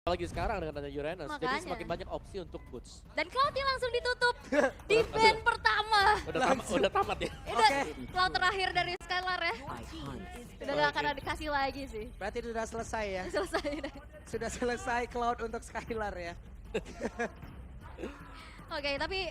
Apalagi sekarang dengan adanya Uranus, jadi Makanya. semakin banyak opsi untuk boots. Dan Cloud-nya langsung ditutup di band pertama. Udah tamat ya? Udah Cloud terakhir dari Skylar ya. Udah gak akan dikasih lagi sih. Berarti sudah selesai ya. Selesai. Sudah selesai Cloud untuk Skylar ya. Oke, tapi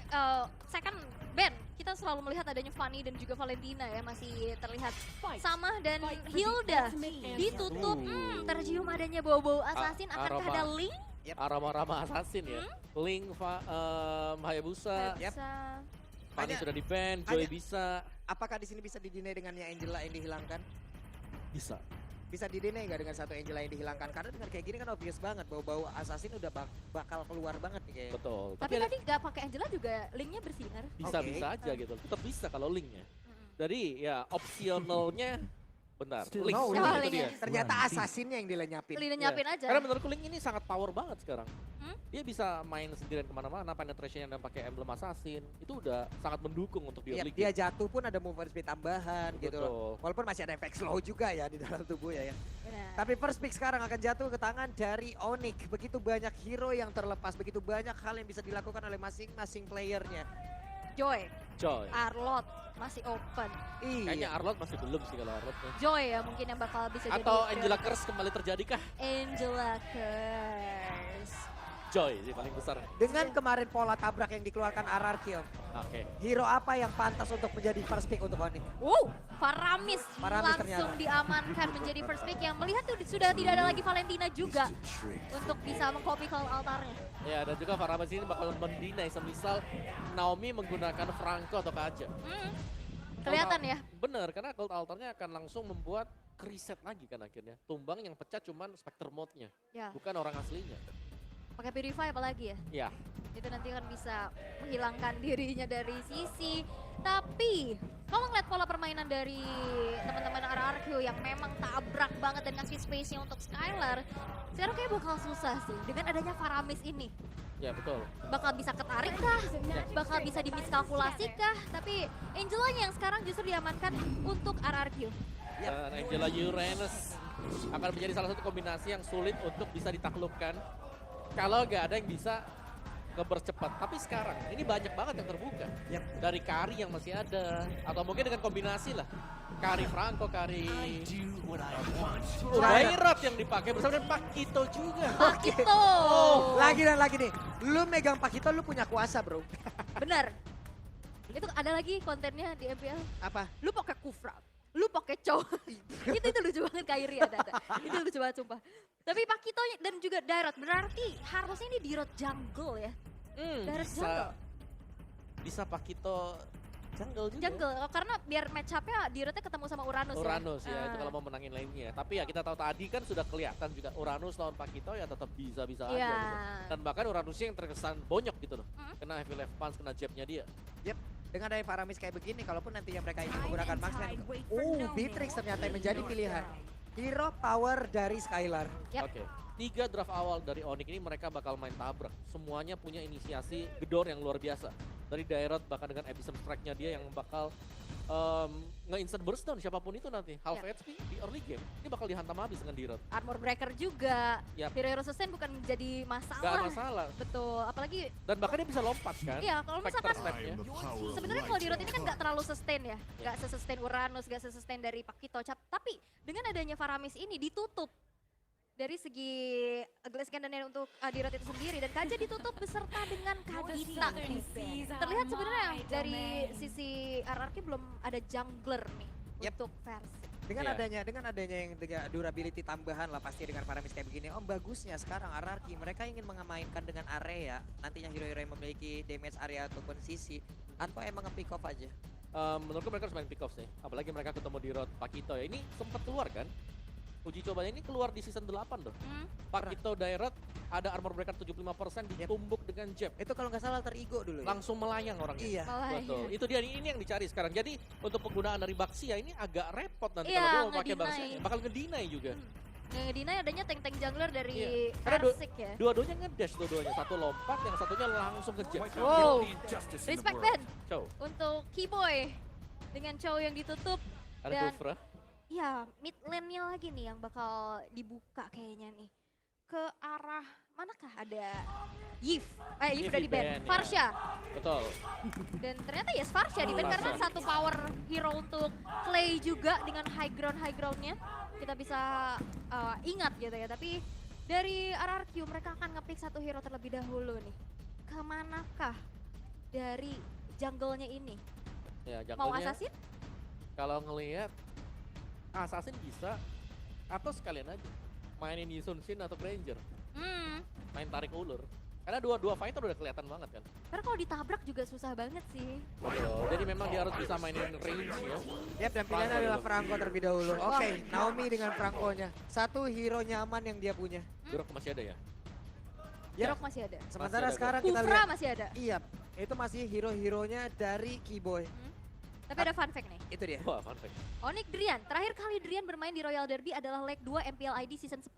second band kita selalu melihat adanya Fanny dan juga Valentina ya masih terlihat sama dan Hilda ditutup. Tercium adanya bau-bau assassin. Akankah aroma. ada Link? Aroma-aroma assassin ya. Link, Hayabusa, Bisa. Fanny Hanya- sudah di ban, Joy hanya- bisa. Apakah di sini bisa didinai dengan yang Angela yang dihilangkan? Bisa. Bisa didinai nggak dengan satu Angela yang dihilangkan? Karena dengan kayak gini kan obvious banget bau-bau assassin udah bakal keluar banget nih kayaknya. Betul. Tapi tadi gak pakai Angela juga Linknya bersinar. bisa aja gitu. Tetap bisa kalau linknya. Jadi ya opsionalnya benar. Still Link, no itu link. dia. Ternyata assassinnya yang dilenyapin. Lina Iya. nyapin aja. Karena menurutku Link ini sangat power banget sekarang. Hmm? Dia bisa main sendirian kemana-mana, penetration yang pakai emblem assassin. Itu udah sangat mendukung untuk di Iya, early dia game. jatuh pun ada movement speed tambahan gitu loh. Betul. Walaupun masih ada efek slow juga ya di dalam tubuh ya. Benar. Tapi first pick sekarang akan jatuh ke tangan dari Onyx. Begitu banyak hero yang terlepas, begitu banyak hal yang bisa dilakukan oleh masing-masing playernya. Joy, Joy. Arlot masih open. Kayaknya Iya. Arlot masih belum sih kalau Arlotnya. Joy ya mungkin yang bakal bisa jadi Atau Angela Curse kembali terjadi kah? Angela Curse. Joy sih paling besar. Dengan kemarin pola tabrak yang dikeluarkan RRQ, Oke. hero apa yang pantas untuk menjadi first pick untuk Onyx? Wow, Faramis Faramis langsung ternyata. diamankan menjadi first pick yang melihat tuh sudah tidak ada lagi Valentina juga untuk bisa mengcopy call altarnya. Ya dan juga Faramis ini bakal mendinai semisal Naomi menggunakan Franco atau Kaja. Kelihatan ya. Bener, karena Gold Altarnya akan langsung membuat reset lagi kan akhirnya. Tumbang yang pecah cuman Spectre mode-nya, Ya, bukan orang aslinya. pakai Purify apalagi ya. Ya, Itu nanti akan bisa menghilangkan dirinya dari sisi. Tapi kalau ngeliat pola permainan dari teman-teman RRQ yang memang tabrak banget dan ngasih space-nya untuk Skylar, sekarang kayak bakal susah sih dengan adanya Faramis ini. ya betul. Bakal bisa ketarik kah? Bakal bisa dimiskalkulasi kah? Tapi Angelanya yang sekarang justru diamankan untuk RRQ. Dan Angela Uranus akan menjadi salah satu kombinasi yang sulit untuk bisa ditaklukkan kalau nggak ada yang bisa ngebercepat. Tapi sekarang ini banyak banget yang terbuka. Yap. Dari Kari yang masih ada, atau mungkin dengan kombinasi lah. Kari Franco, Kari Dairot yang dipakai bersama dengan Pakito juga. Pakito! Lagi dan lagi nih, lu megang Pakito lu punya kuasa bro. Bener. Itu ada lagi kontennya di MPL. Apa? Lu pakai Kufra, lu pakai Chow. itu lucu banget Kairi ada. Itu lucu banget sumpah. Tapi Pakito dan juga Dairot berarti harusnya ini di road jungle ya. Dairot jungle. Bisa Pakito jungle juga. Jungle karena biar match up-nya di roadnya ketemu sama Uranus, Uranus ya. ya, itu kalau mau menangin lainnya. Tapi ya kita tahu tadi kan sudah kelihatan juga Uranus lawan Pakito ya tetap bisa-bisa aja Iya. gitu. Dan bahkan Uranusnya yang terkesan bonyok gitu loh. Hmm. Kena heavy left punch, kena jabnya dia. Dengan ada Faramis kayak begini, kalaupun nantinya mereka ingin menggunakan Max Land. Beatrix ternyata yang menjadi pilihan. Hero power dari Skylar. Yap. Oke. 3 draft awal dari Onyx ini mereka bakal main tabrak. Semuanya punya inisiasi gedor yang luar biasa. Dari Dairot bahkan dengan Abyssal Strike-nya dia yang bakal nge-instant burst down siapapun itu nanti. Half Yap. HP di early game, ini bakal dihantam habis dengan Dairot. Armor breaker juga. Yap. Hero sustain bukan jadi Gak masalah. masalah. Betul, apalagi Dan bahkan dia bisa lompat kan. iya kalau Spectre misalkan step-nya. sebenarnya kalau di road ini kan nggak terlalu sustain ya, nggak se-sustain Uranus, nggak se-sustain dari Pakito. Tapi dengan adanya Faramis ini ditutup dari segi Glass Cannon untuk di road itu sendiri dan Kaja ditutup beserta dengan Kadita. Terlihat sebenarnya dari sisi RRQ belum ada jungler nih Yap. untuk versi. Dengan Iya. adanya yang dengan durability tambahan lah pasti dengan Faramis kayak begini. Om bagusnya sekarang RRQ mereka ingin mengemainkan dengan area. Nantinya hero-hero yang memiliki damage area ataupun sisi. Atau emang nge-pick off aja. Menurutku mereka harus main pick off sih. Apalagi mereka ketemu di road Pakito ya. Ini sempat keluar kan. Uji cobanya ini keluar di season 8 loh. Pakito Dairot ada armor breaker 75% ditumbuk dengan jab. Itu kalau nggak salah alter ego dulu ya? Langsung melayang orangnya. Iya. Betul. Itu dia ini yang dicari sekarang. Jadi untuk penggunaan dari Baxia ini agak repot nanti Iya, kalau dia mau pakai ngedeny. Baxia. Bakal ngedinai juga. Yang Dina adanya tank-tank jungler dari Iya. Karena Persik ya. Dua-duanya ngedash dua-duanya. Satu lompat, yang satunya langsung ke jab. Wow, respect Ben Cow. untuk Keyboy dengan Chow yang ditutup. Ada Dan- Kufra. Ya, mid lane-nya lagi nih yang bakal dibuka kayaknya nih. Ke arah ada Yves. Yves Yves udah di ban. di-ban, ya. Farsha. Betul. Dan ternyata ya Farsha di ban karena Farsha. satu power hero untuk Clay juga dengan high groundnya. Kita bisa ingat gitu ya. Tapi dari RRQ mereka akan ngepick satu hero terlebih dahulu nih. Kemanakah dari jungle-nya ini? Ya, Mau jangkauannya assassin? kalau ngelihat assassin bisa atau sekalian aja mainin Yisun Shin atau Granger, main tarik ulur. Karena dua fighter udah kelihatan banget kan. Karena kalau ditabrak juga susah banget sih. Betul. Jadi memang dia harus bisa mainin range ya. Yap, dan pilihan Franco adalah dulu. Franco terlebih dahulu. Oke, Naomi dengan Franco-nya. Satu hero nyaman yang dia punya. Durok masih ada ya? Ya, Rock masih ada. sementara ada, sekarang kita Kufra lihat. masih ada. Iya, itu masih hero-heronya dari Keyboy. Tapi ada fun fact nih. Itu dia. Wah, fun fact. Onyx Drian, terakhir kali Drian bermain di Royal Derby adalah leg 2 MPL ID season 10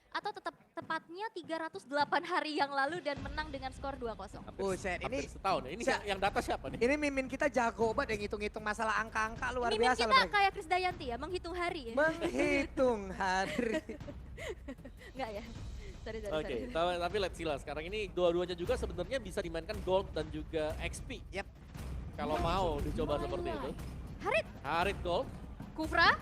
atau tepatnya 308 hari yang lalu dan menang dengan skor 2-0. Buset, Hampir ini setahun ya. Ini yang data siapa nih? ini mimin kita jago banget yang ngitung-ngitung masalah angka-angka luar Mimin biasa kita loh mereka. kayak Chris Dayanti ya, menghitung hari ya. Menghitung hari. Enggak ya? Sorry. Oke, tapi let's see lah. Sekarang ini dua-duanya juga sebenarnya bisa dimainkan Gold dan juga XP. Yap. Kalau mau dicoba seperti itu. Harit, Harit Gold. Kufra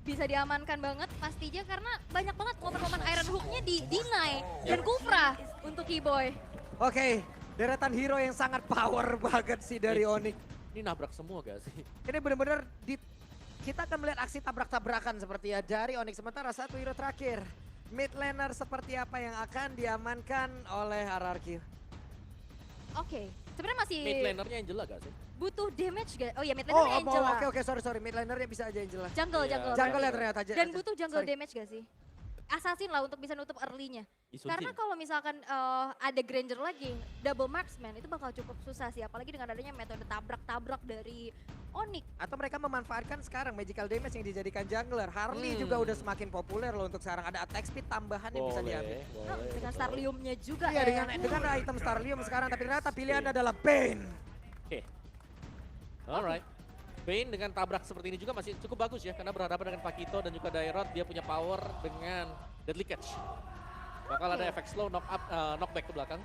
bisa diamankan banget pastinya karena banyak banget momen-momen Iron Hook-nya di-deny. Dan Kufra untuk Keyboy. Oke, deretan hero yang sangat power banget sih dari Onyx. Ini nabrak semua gak sih? Ini benar-benar kita akan melihat aksi tabrak-tabrakan seperti ya dari Onyx. Sementara satu hero terakhir, mid laner seperti apa yang akan diamankan oleh RRQ. Oke, sebenarnya masih Mid lanernya Angela gak sih? butuh damage gak? Oh iya, mid Oh, laner Angela. oke, sorry. Mid lanernya bisa aja Angela. Jungle. Iya, Jungle ya ternyata. Dan butuh jungle Sorry. damage gak sih? Assassin lah untuk bisa nutup early-nya. Yisun Karena Shin. kalau misalkan ada Granger lagi, double marksman itu bakal cukup susah sih. Apalagi dengan adanya metode tabrak-tabrak dari Onyx. Atau mereka memanfaatkan sekarang magical damage yang dijadikan jungler. Harley juga udah semakin populer loh untuk sekarang. Ada attack speed tambahan yang bisa diambil. Dengan Starlium-nya juga Iya, ya. dengan item Starlium sekarang. Tapi ternyata pilihan adalah Bane. Oke. Alright. Bane dengan tabrak seperti ini juga masih cukup bagus ya. Karena berhadapan dengan Pakito dan juga Dairot. Dia punya power dengan Deadly Catch. Bakal ada efek slow, knockback ke belakang.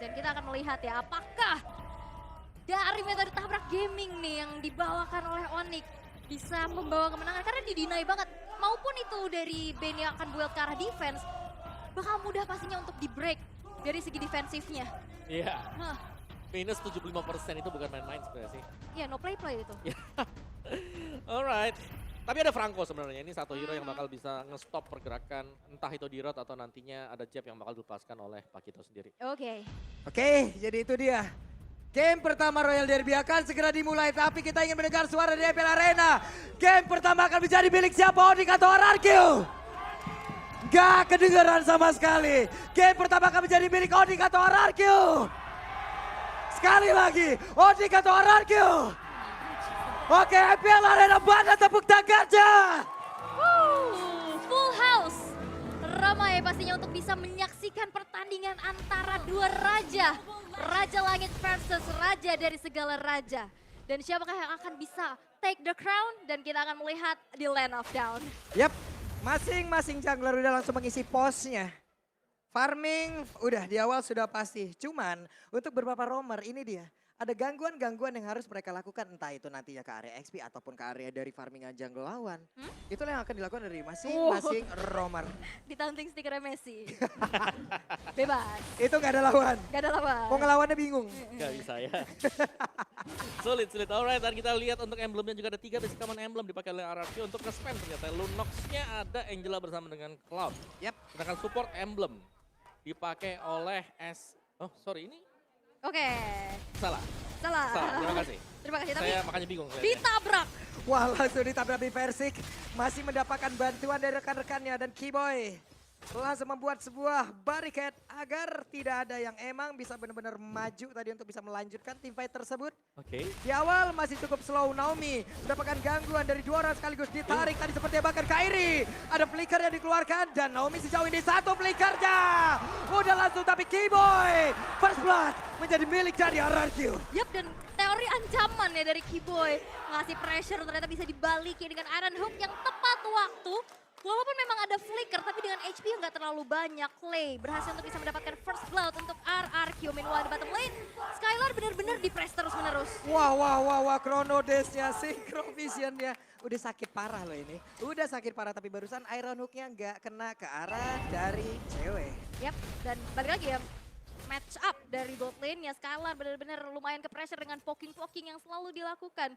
Dan kita akan melihat ya apakah dari metode tabrak gaming nih yang dibawakan oleh Onyx bisa membawa kemenangan. Karena di-deny banget. Maupun itu dari Bane yang akan build ke arah defense. Bakal mudah pastinya untuk di-break dari segi defensifnya. Iya. Hah. Minus 75% itu bukan main-main sebenarnya sih. Ya no play-play itu. Alright. Tapi ada Franco sebenarnya. Ini satu hero yang bakal bisa nge-stop pergerakan. Entah itu di Rot atau nantinya ada jab yang bakal dilepaskan oleh Pakito sendiri. Oke. Oke, jadi itu dia. Game pertama Royal Derby akan segera dimulai. Tapi kita ingin mendengar suara dari EPL Arena. Game pertama akan menjadi milik siapa? Onyx atau RRQ? Gak kedengeran sama sekali. Game pertama akan menjadi milik Onyx atau RRQ? Sekali lagi, Onyx atau RRQ? Oke, EPL Arena banda tepuk tangannya. Full house. Ramai pastinya untuk bisa menyaksikan pertandingan antara dua raja. Raja Langit versus Raja dari segala raja. Dan siapakah yang akan bisa take the crown? Dan kita akan melihat di Land of Down. Yap, masing-masing jungler udah langsung mengisi posnya. Farming udah di awal sudah pasti. Cuman untuk beberapa roamer ini dia. Ada gangguan-gangguan yang harus mereka lakukan. Entah itu nantinya ke area XP ataupun ke area dari farmingan jungle lawan. Itulah yang akan dilakukan dari masing-masing roamer. Ditanting stikernya Messi. Bebas. Itu gak ada lawan. Gak ada lawan. Mau ngelawannya bingung. Gak bisa ya. Sulit. Alright, dan kita lihat untuk emblemnya juga ada 3 basic common emblem dipakai oleh RRQ untuk nge-spam ternyata. Lunox-nya ada Angela bersama dengan Cloud. Yap. Sedangkan support emblem dipakai oleh ini Oke. salah. Terima kasih. Terima kasih. Tapi Saya makanya bingung. ditabrak. Wah, langsung ditabrak di Persik. Masih mendapatkan bantuan dari rekan-rekannya dan Keyboy langsung membuat sebuah barricade agar tidak ada yang emang bisa benar-benar maju tadi untuk bisa melanjutkan tim fight tersebut. Oke. Di awal masih cukup slow. Naomi mendapatkan gangguan dari dua orang sekaligus ditarik tadi seperti bahkan Kairi. Ada flicker yang dikeluarkan dan Naomi sejauh ini satu flickernya. Udah langsung tapi Keyboy first blood menjadi milik dari RRQ. Yap, dan teori ancaman ya dari Keyboy. Ngasih pressure ternyata bisa dibalikin dengan Iron Hook yang tepat waktu Walaupun memang ada flicker, tapi dengan HP yang gak terlalu banyak, Clay berhasil untuk bisa mendapatkan first blood untuk RRQ. Meanwhile di bottom lane, Skylar benar-benar di-press terus-menerus. Wah, Chrono Dash-nya, Synchro Vision-nya. Udah sakit parah loh ini. Udah sakit parah, tapi barusan Iron Hook-nya nggak kena ke arah dari cewek. Yap, dan balik lagi ya, match up dari bot lane-nya Skylar benar-benar lumayan ke pressure dengan poking-poking yang selalu dilakukan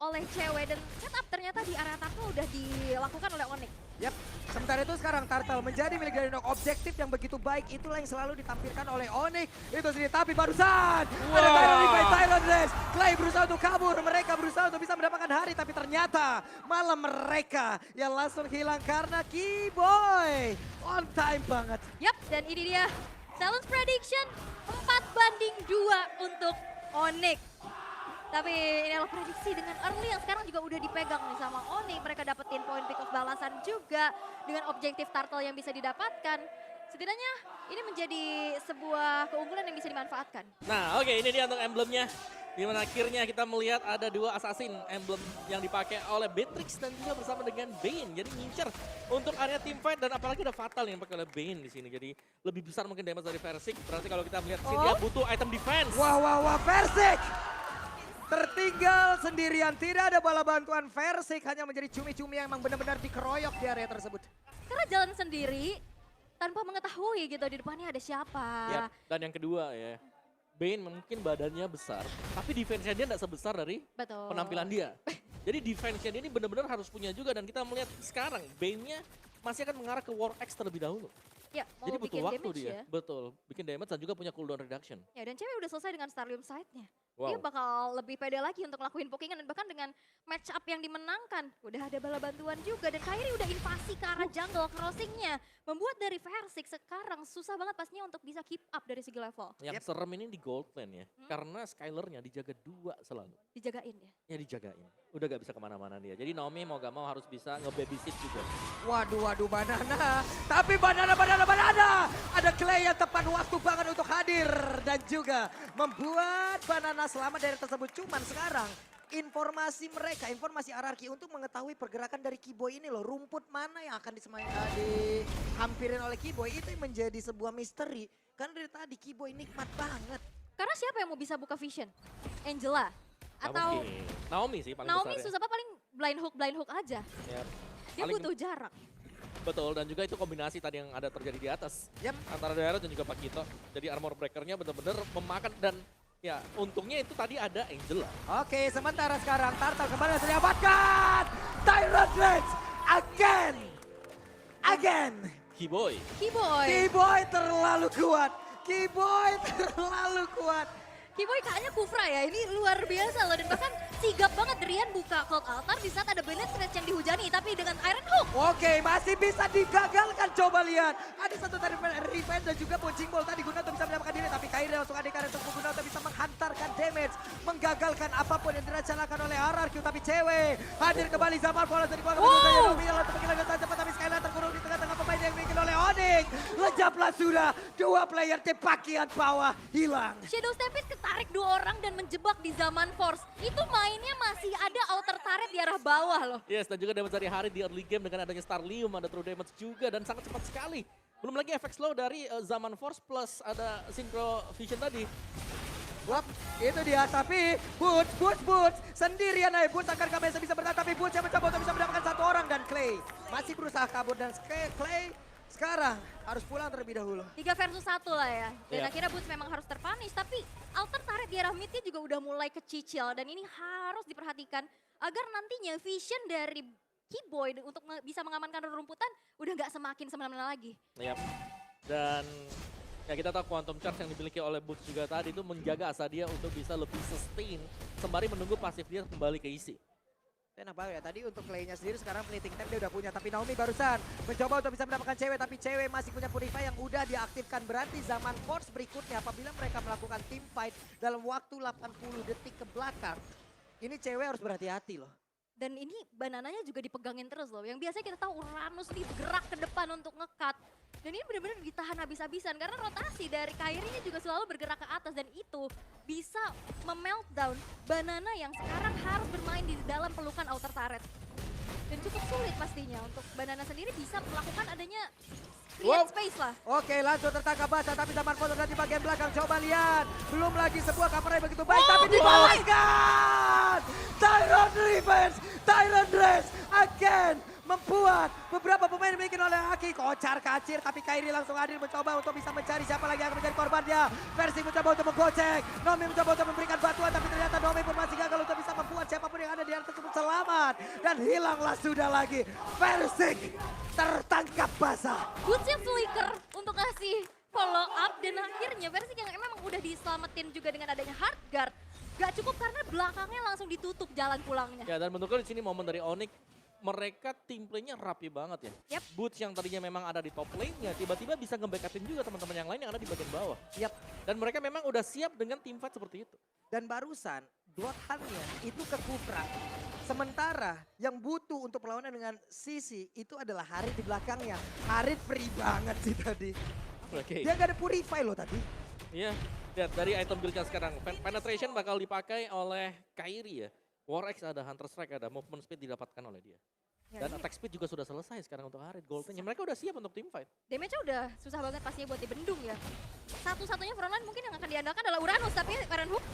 oleh cewek. Dan setup ternyata di area Turtle udah dilakukan oleh Onyx. Yap, sementara itu sekarang Turtle menjadi milik dari Nok. Objektif yang begitu baik itulah yang selalu ditampilkan oleh Onyx. Itu sendiri, tapi barusan ada Tyron Revive, Tyron Dash. Clay berusaha untuk kabur, mereka berusaha untuk bisa mendapatkan hari, tapi ternyata malah mereka yang langsung hilang karena Keyboy. On time banget. Yap, dan ini dia Silence Prediction 4-2 untuk Onyx. Tapi ini adalah prediksi dengan early yang sekarang juga udah dipegang nih sama Onyx. Mereka dapetin poin pick of balasan juga dengan objektif turtle yang bisa didapatkan. Setidaknya ini menjadi sebuah keunggulan yang bisa dimanfaatkan. Nah oke, ini dia untuk emblemnya. Dimana akhirnya kita melihat ada dua assassin emblem yang dipakai oleh Beatrix dan juga bersama dengan Bane. Jadi ngincer untuk area teamfight dan apalagi ada Fatal yang dipakai oleh Bane di sini. Jadi lebih besar mungkin damage dari Versik. Berarti kalau kita melihat sini dia butuh item defense. Wah, Versik! Tertinggal sendirian, tidak ada bala bantuan. Versik hanya menjadi cumi-cumi yang emang benar-benar dikeroyok di area tersebut. Karena jalan sendiri tanpa mengetahui gitu di depannya ada siapa. Yap. Dan yang kedua ya, Bane mungkin badannya besar, tapi defense-nya dia tidak sebesar dari Betul. penampilan dia. Jadi defense-nya dia ini benar-benar harus punya juga dan kita melihat sekarang Bane-nya masih akan mengarah ke War X terlebih dahulu. Ya, mau Jadi butuh bikin waktu damage dia, ya. betul. Bikin damage dan juga punya cooldown reduction. Ya, dan cewek udah selesai dengan Starlium Side-nya. Wow. Dia bakal lebih pede lagi untuk ngelakuin pokingan dan bahkan dengan match up yang dimenangkan. Udah ada bala bantuan juga dan Kairi udah invasi ke arah jungle crossing-nya. Membuat dari Versik sekarang susah banget pastinya untuk bisa keep up dari segi level. Yang serem ini di gold lane ya, karena Skylar-nya dijaga dua selalu. Dijagain ya. Ya dijagain, udah gak bisa kemana-mana dia. Jadi Naomi mau gak mau harus bisa nge-babysit juga. Waduh, Banana. Tapi Banana. Ada Clay yang tepat waktu banget untuk hadir. Dan juga membuat Banana selamat dari tersebut. Cuman sekarang informasi mereka, informasi RRQ untuk mengetahui pergerakan dari Keyboy ini loh. Rumput mana yang akan dihampirin oleh Keyboy itu menjadi sebuah misteri. Karena dari tadi Keyboy nikmat banget. Karena siapa yang mau bisa buka vision? Angela? Gak Atau mungkin. Naomi sih paling Naomi besar ya. susah apa paling blind hook aja. Ya, Dia paling- butuh jarak. Betul, dan juga itu kombinasi tadi yang ada terjadi di atas. Yap. Antara Daerah dan juga Pakito. Jadi armor breaker-nya benar-benar memakan dan ya untungnya itu tadi ada Angela. Oke, sementara sekarang Turtle kembali harus didapatkan. Tyrant Rage again. Keyboy. Keyboy. Keyboy terlalu kuat. Keyboy kayaknya Kufra ya, ini luar biasa loh. Dan bahkan sigap banget Rian buka Cloud Altar di saat ada Bennett Stretch yang dihujani. Tapi dengan Iron Hook. Oke, masih bisa digagalkan. Coba lihat. Ada satu tadi revenge dan juga punching ball tadi guna untuk bisa mendapatkan diri. Tapi Kairi langsung adik untuk guna untuk bisa menghantarkan damage. Menggagalkan apapun yang direncanakan oleh RRQ. Tapi cewek hadir kembali zaman bola dari keluarga. Untuk menghilangkan saja cepat. Tapi Skylar terkurung di tengah-tengah pemain yang dimiliki oleh Onyx. Lejaplah sudah. Dua player di bagian bawah hilang. Shadow Stampede ketarik dua orang dan menjebak di zaman Force. Itu mainnya masih ada outer turret di arah bawah loh. Yes, dan juga damage dari Hari di early game dengan adanya Starlium, ada true damage juga dan sangat cepat sekali. Belum lagi efek slow dari Zaman Force plus ada Synchro Vision tadi. Wap, itu dia. Tapi Boots sendirian aja. Boots akan kembali bisa bertahan. Tapi Boots yang mencoba untuk bisa mendapatkan satu orang. Dan Clay masih berusaha kabur. Dan Clay sekarang harus pulang terlebih dahulu. 3 versus 1 lah ya. Dan Iya. akhirnya Boots memang harus terpunish. Tapi outer turret di arah midnya juga udah mulai kecicil. Dan ini harus diperhatikan agar nantinya vision dari Keyboy untuk bisa mengamankan rumputan udah nggak semakin semena-mena lagi. Yap. Dan ya kita tahu Quantum Charge yang dimiliki oleh Boots juga tadi itu menjaga asa dia untuk bisa lebih sustain sembari menunggu pasif dia kembali ke isi. Enak banget ya, tadi untuk Clay-nya sendiri sekarang fleeting time dia udah punya. Tapi Naomi barusan mencoba untuk bisa mendapatkan cewek. Tapi cewek masih punya Purify yang udah diaktifkan. Berarti zaman Force berikutnya apabila mereka melakukan team fight dalam waktu 80 detik ke belakang. Ini cewek harus berhati-hati loh. Dan ini banananya juga dipegangin terus loh. Yang biasanya kita tahu Uranus nih bergerak ke depan untuk nge-cut. Dan ini benar-benar ditahan habis-habisan karena rotasi dari Kairi-nya juga selalu bergerak ke atas. Dan itu bisa memeltdown Banana yang sekarang harus bermain di dalam pelukan outer turret. Dan cukup sulit pastinya untuk Banana sendiri bisa melakukan adanya Wow. create space lah. Oke, langsung tertangkap basah tapi Zaman Foto di bagian belakang. Coba lihat. Belum lagi sebuah cover yang begitu baik tapi dibalikan. Tyron Revenge, Tyron Dress again membuat beberapa pemain dimiliki oleh Aki. Kocar kacir tapi Kairi langsung hadir mencoba untuk bisa mencari siapa lagi yang akan menjadi korbannya. Versi mencoba untuk menggocek. Nomi mencoba untuk memberikan bantuan tapi ternyata Nomi pun masih gagal untuk bisa membuat siapapun yang ada di area tersebut selamat. Dan hilanglah sudah lagi. Versik tertangkap basah. Bootsnya flicker untuk ngasih follow up dan akhirnya versi yang memang udah diselamatin juga dengan adanya hard guard. Gak cukup karena belakangnya langsung ditutup jalan pulangnya. Ya dan menurutku di sini momen dari Onyx, mereka tim playnya rapi banget ya. Yap. Boots yang tadinya memang ada di top lane-nya, tiba-tiba bisa nge-backupin juga teman-teman yang lain yang ada di bagian bawah. Yap. Dan mereka memang udah siap dengan team fight seperti itu. Dan barusan Bloodhound-nya itu ke Kufra. Sementara yang butuh untuk perlawanan dengan Sisi itu adalah Harit di belakangnya. Harit free banget sih tadi. Oke. Dia gak ada purify loh tadi. Iya, lihat dari item build-nya sekarang. Penetration bakal dipakai oleh Kairi ya. War Axe ada, Hunter Strike ada, movement speed didapatkan oleh dia. Ya, Dan ini attack speed juga sudah selesai sekarang untuk Harit. Goldennya mereka udah siap untuk team fight. damage-nya udah susah banget pastinya buat dibendung ya. Satu-satunya frontline mungkin yang akan diandalkan adalah Uranus, tapi Karen Hook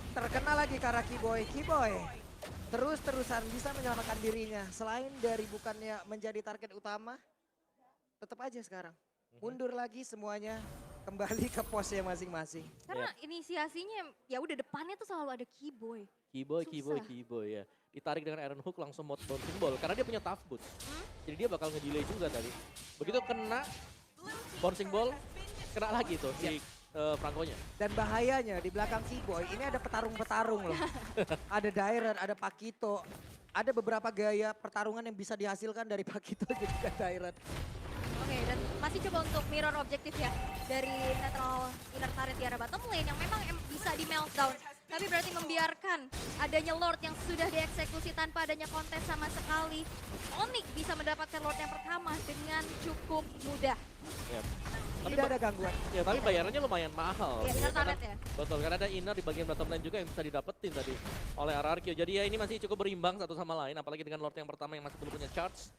Terkena lagi karena Kiboy. Kiboy terus-terusan bisa menyelamatkan dirinya. Selain dari bukannya menjadi target utama, tetap aja sekarang. Mundur lagi semuanya, kembali ke posnya masing-masing. karena inisiasinya ya udah depannya tuh selalu ada Keyboy. Keyboy ya. Ditarik dengan Iron Hook langsung mode bouncing ball karena dia punya tough boots. Jadi dia bakal nge-delay juga tadi. Begitu kena bouncing ball, kena lagi tuh si Franco-nya. Dan bahayanya di belakang Kiboy ini ada petarung-petarung loh. Ada Dairen, ada Pakito. Ada beberapa gaya pertarungan yang bisa dihasilkan dari Pakito dan juga Dairen. Oke, dan masih coba untuk mirror objektif ya dari netral inner turret di arah bottom lane yang memang bisa di meltdown. Tapi berarti membiarkan adanya Lord yang sudah dieksekusi tanpa adanya kontes sama sekali. Onyx bisa mendapatkan Lord yang pertama dengan cukup mudah. Ya. Tapi Tidak ada gangguan. ya tapi bayarannya lumayan mahal. Ya, inner turret ya. Betul, karena ada inner di bagian bottom lane juga yang bisa didapetin tadi oleh RRQ. Jadi ya ini masih cukup berimbang satu sama lain, apalagi dengan Lord yang pertama yang masih belum punya charge.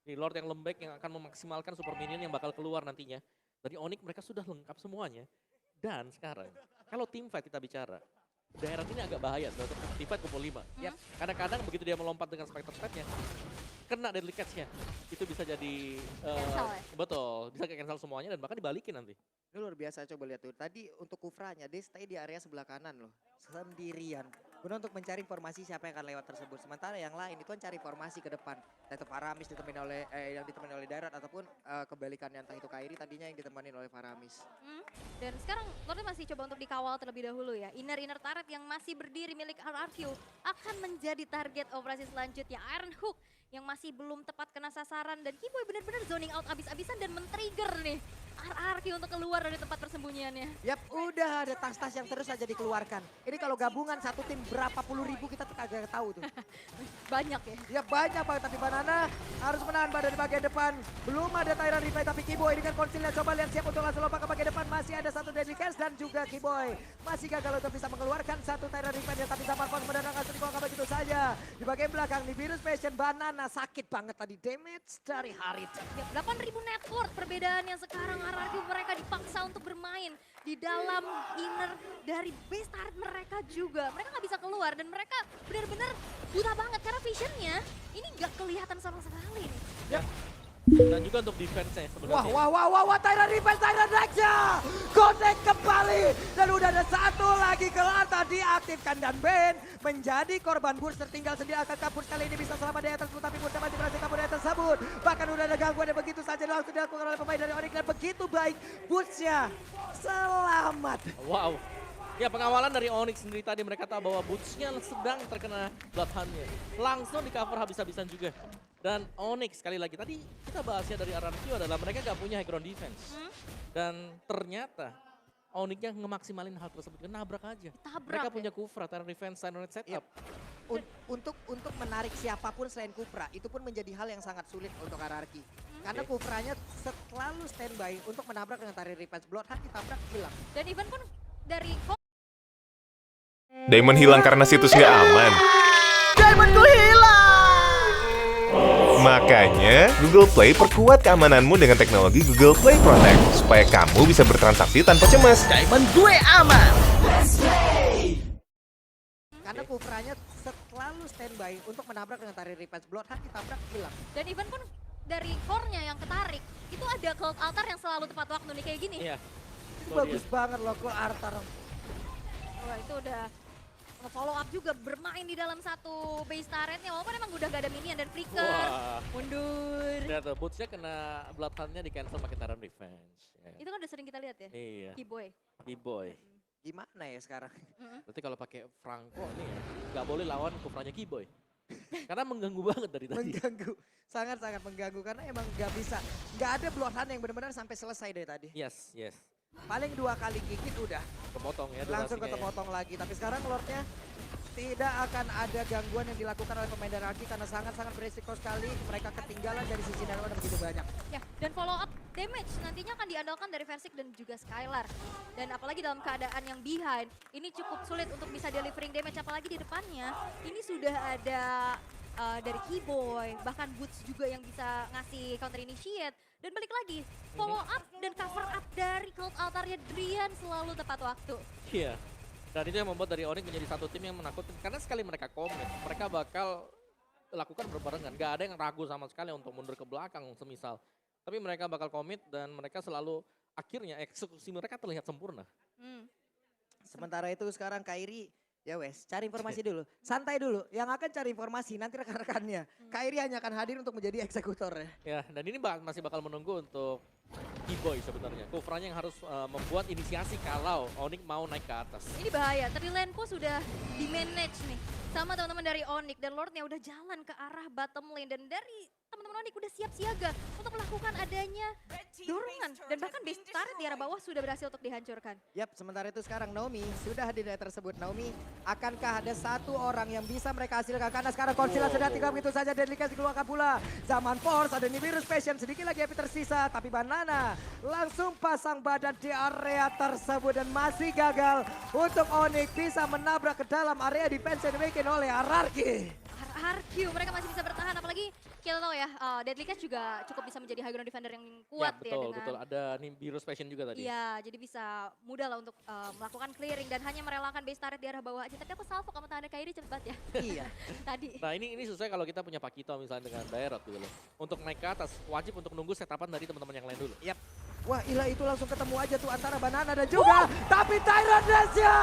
Di Lord yang lembek yang akan memaksimalkan super minion yang bakal keluar nantinya. Dari Onyx mereka sudah lengkap semuanya. Dan sekarang, kalau team fight kita bicara, daerah ini agak bahaya untuk team fight kumpul 5. Yap. Kadang-kadang begitu dia melompat dengan Spectre Step-nya, kena deadly catch-nya. Itu bisa jadi, Cancel ya? betul, bisa cancel semuanya dan bahkan dibalikin nanti. Ini luar biasa, coba lihat tuh. Tadi untuk Kufranya, dia stay di area sebelah kanan loh. Sendirian. Guna untuk mencari informasi siapa yang akan lewat tersebut. Sementara yang lain itu kan cari informasi ke depan. Entah itu Faramis ditemani oleh, yang ditemani oleh Darat ataupun kebalikannya entah itu Kairi tadinya yang ditemani oleh Faramis. Dan sekarang Lord masih coba untuk dikawal terlebih dahulu ya. Inner turret yang masih berdiri milik RRQ akan menjadi target operasi selanjutnya. Iron Hook yang masih belum tepat kena sasaran dan Keyboy benar-benar zoning out abis-abisan dan men-trigger nih RRQ untuk keluar dari tempat persembunyiannya. Yap, udah ada tas-tas yang terus saja dikeluarkan. Ini kalau gabungan satu tim berapa puluh ribu kita tuh kagak tahu tuh. Banyak ya. Ya banyak banget, tapi Banana harus menahan badan di bagian depan. Belum ada Tyron Replay tapi Kiboy dengan konsilnya coba lihat siap untuk langsung lompat ke bagian depan. Masih ada satu deadly catch dan juga Kiboy masih gagal untuk bisa mengeluarkan satu Tyron Replay. Tapi Zaman Fox mendadak langsung dikongkap begitu saja. Di bagian belakang di Virus Passion Banana sakit banget tadi damage dari Harit. Ya, 8.000 net worth perbedaannya sekarang RRQ mereka dipaksa untuk bermain di dalam inner dari base turret mereka juga. Mereka nggak bisa keluar dan mereka benar-benar buta banget karena visionnya ini nggak kelihatan sama sekali nih. Yap. Dan juga untuk defense-nya sebenarnya. Wah, Tyron Defense, Tyron Rexha. Connect kembali. Dan udah ada satu lagi kelar tadi aktifkan dan Ben menjadi korban burst tertinggal sendiri akan kabur kali ini bisa selamat di atas tapi Muda masih berhasil kabur di atas tersebut. Bahkan udah ada gangguan yang begitu saja langsung dilakukan oleh pemain dari Onyx dan begitu baik burstnya. Selamat. Wow. Ya pengawalan dari Onyx sendiri tadi mereka tahu bahwa boots-nya sedang terkena Bloodhound-nya. Langsung di cover habis-habisan juga. Dan Onyx sekali lagi tadi kita bahasnya dari RRQ adalah mereka gak punya high ground defense. Dan ternyata Onyx-nya ngemaksimalin hal tersebut, nabrak aja. Tabrak Mereka ya. punya Kufra, Terran Defense, Silent Setup. Untuk menarik siapapun selain Kufra itu pun menjadi hal yang sangat sulit untuk RRQ. Karena Oke. Kufranya selalu standby untuk menabrak dengan Tyron Defense. Bloodhound ditabrak hilang. Dan even pun dari Diamond hilang karena situs nggak aman. Diamondku hilang. Makanya, Google Play perkuat keamananmu dengan teknologi Google Play Protect supaya kamu bisa bertransaksi tanpa cemas. Diamond gue aman. Karena Kufranya selalu standby untuk menabrak dengan tari Revenge Bloodhunt, ditabrak hilang. Dan even pun dari core-nya yang ketarik, itu ada Cult Altar yang selalu tepat waktu nih kayak gini. Iya. Itu bagus banget loh Cole Arthur. Wah itu udah follow up juga bermain di dalam satu base turretnya walaupun emang udah gak ada minion dan flicker. Wah. Mundur. Lihat tuh, bootsnya kena Bloodhunt-nya di cancel pakai Tyrant Revenge. Ya. Itu kan udah sering kita lihat ya. Iya, Keyboy. Keyboy. Gimana ya sekarang? Berarti kalau pakai Franco nih ya, nggak boleh lawan Kufranya Keyboy. Karena mengganggu banget dari tadi. Mengganggu. Sangat-sangat mengganggu karena emang nggak bisa. Nggak ada Bloodhunt yang benar-benar sampai selesai dari tadi. Yes, yes. Paling 2 kali gigit udah. Kepotong ya Langsung durasinya ya. ketepotong lagi. Tapi sekarang Lordnya tidak akan ada gangguan yang dilakukan oleh pemain dari Arki karena sangat-sangat beresiko sekali. Mereka ketinggalan dari sisi Nerva begitu banyak. Ya, dan follow up damage nantinya akan diandalkan dari Versik dan juga Skylar. Dan apalagi dalam keadaan yang behind, ini cukup sulit untuk bisa delivering damage. Apalagi di depannya, ini sudah ada dari Keyboy, bahkan Boots juga yang bisa ngasih counter initiate. Dan balik lagi, follow up dan cover up dari Cult Altarnya Drian selalu tepat waktu. Iya. Dan itu yang membuat dari Onyx menjadi satu tim yang menakutkan. Karena sekali mereka komit, mereka bakal lakukan berbarengan. Gak ada yang ragu sama sekali untuk mundur ke belakang semisal. Tapi mereka bakal komit dan mereka selalu akhirnya eksekusi mereka terlihat sempurna. Sementara itu sekarang Kairi, ya wes, cari informasi dulu. Santai dulu, yang akan cari informasi nanti rekan-rekannya. Kairi hanya akan hadir untuk menjadi eksekutor ya. Ya, dan ini masih bakal menunggu untuk Keyboy sebenarnya. Kufranya yang harus membuat inisiasi kalau Onyx mau naik ke atas. Ini bahaya, tadi lane po sudah di-manage nih sama teman-teman dari Onyx dan Lordnya udah jalan ke arah bottom lane dan dari teman-teman Onyx udah siap siaga untuk melakukan adanya dorongan dan bahkan base turret di arah bawah sudah berhasil untuk dihancurkan. Yap, sementara itu sekarang Naomi sudah hadir di daerah tersebut. Naomi, akankah ada satu orang yang bisa mereka hasilkan? Karena sekarang Konsila sudah tinggal begitu saja. Deadly Clash dikeluarkan pula. Zaman Force, ada Nibiru's Passion, sedikit lagi Epi tersisa. Tapi Banana langsung pasang badan di area tersebut dan masih gagal untuk Onyx bisa menabrak ke dalam area defense yang dimiliki oleh Ararki. RRQ mereka masih bisa bertahan apalagi kita tahu ya Deadly Clash juga cukup bisa menjadi high ground defender yang kuat ya, betul, dengan betul. Ada Nimbirus Passion juga tadi. iya jadi bisa mudah lah untuk melakukan clearing dan hanya merelakan base turret di arah bawah aja tapi aku salvo sama tangan Kairi cepet banget ya Iya. tadi Nah ini sesuai kalau kita punya Pakito misalnya dengan Daerot gitu loh. Untuk naik ke atas wajib untuk nunggu setapan dari teman-teman yang lain dulu. Yap. Wah Ila itu langsung ketemu aja tuh antara Banana dan juga tapi Tyrannusnya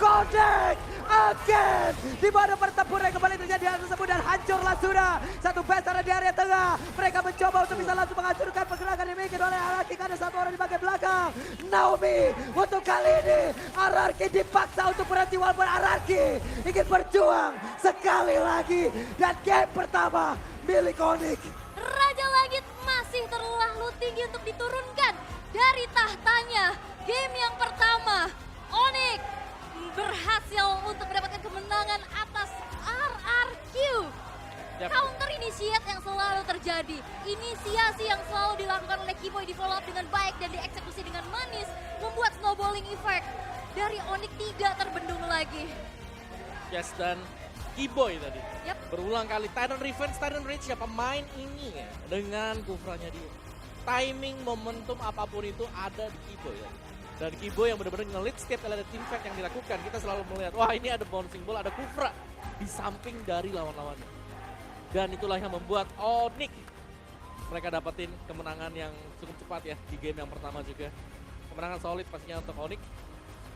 Codec again di mana pertempuran kembali terjadi di tersebut dan hancurlah sudah satu besar di area tengah. Mereka mencoba untuk bisa langsung menghancurkan pergerakan yang dimiliki oleh Ararki karena satu orang di bagian belakang. Naomi untuk kali ini Ararki dipaksa untuk berhenti walaupun Ararki ingin berjuang sekali lagi dan game pertama milik Onyx. Raja Langit masih terlalu tinggi untuk diturunkan dari tahtanya. Game yang pertama, Onyx berhasil untuk mendapatkan kemenangan atas RRQ. Yap. Counter initiate yang selalu terjadi, inisiasi yang selalu dilakukan oleh Keyboy di follow up dengan baik dan dieksekusi dengan manis, membuat snowballing effect dari Onyx tidak terbendung lagi. Yes, dan Keyboy tadi. Yap. Berulang kali Tyrant Revenge siapa main ini ya dengan Kufranya dia. Timing, momentum apapun itu ada di Keyboy ya. Dan Keyboy yang benar-benar nge-lead setiap kali ada team fight yang dilakukan. Kita selalu melihat, wah ini ada bouncing ball, ada Kufra di samping dari lawan-lawannya. Dan itulah yang membuat Onyx mereka dapetin kemenangan yang cukup cepat ya di game yang pertama juga. Kemenangan solid pastinya untuk Onyx.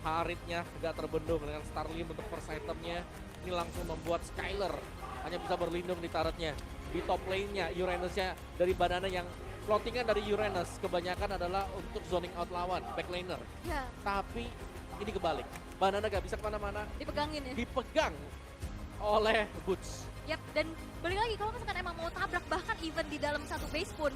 Haritnya gak terbendung dengan Starlim untuk first itemnya. Ini langsung membuat Skylar hanya bisa berlindung di turretnya. Di top lane-nya Uranus-nya dari Banana yang floatingan dari Uranus kebanyakan adalah untuk zoning out lawan, backlaner. Ya, Tapi ini kebalik. Banana gak bisa kemana-mana, dipegangin ya. dipegang oleh Boots. Yap, dan balik lagi kalau misalkan emang mau tabrak bahkan even di dalam satu base pun,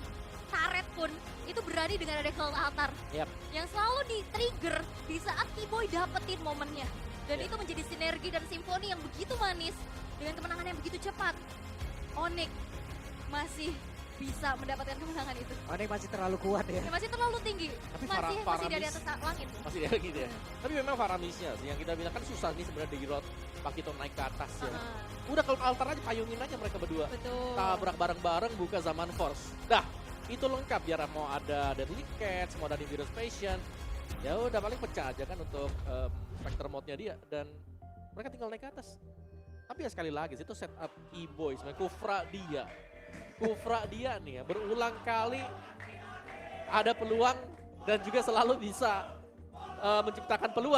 turret pun, itu berani dengan ada Cult Altar. Yap. Yang selalu di-trigger di saat Keyboy dapetin momennya. Dan Yap. itu menjadi sinergi dan simfoni yang begitu manis dengan kemenangan yang begitu cepat. Onyx masih bisa mendapatkan kemenangan itu. Onyx masih terlalu kuat ya. Ya, masih terlalu tinggi, Tapi masih di Faramis- atas langit. Masih ada gitu ya. Tapi memang Faramisnya sih yang kita bilang kan susah nih sebenarnya di Road Pakito naik ke atas ya. Udah kalau altar aja payungin aja mereka berdua. Betul. Tabrak bareng-bareng buka Zaman Force. Dah, itu lengkap biar mau ada Deadly Cats, mau ada Nibiru's Passion. Ya udah paling pecah aja kan untuk Spectre mode-nya dia dan mereka tinggal naik ke atas. Tapi ya sekali lagi itu setup E-Boy sebenarnya Kufra dia nih ya berulang kali ada peluang dan juga selalu bisa menciptakan peluang.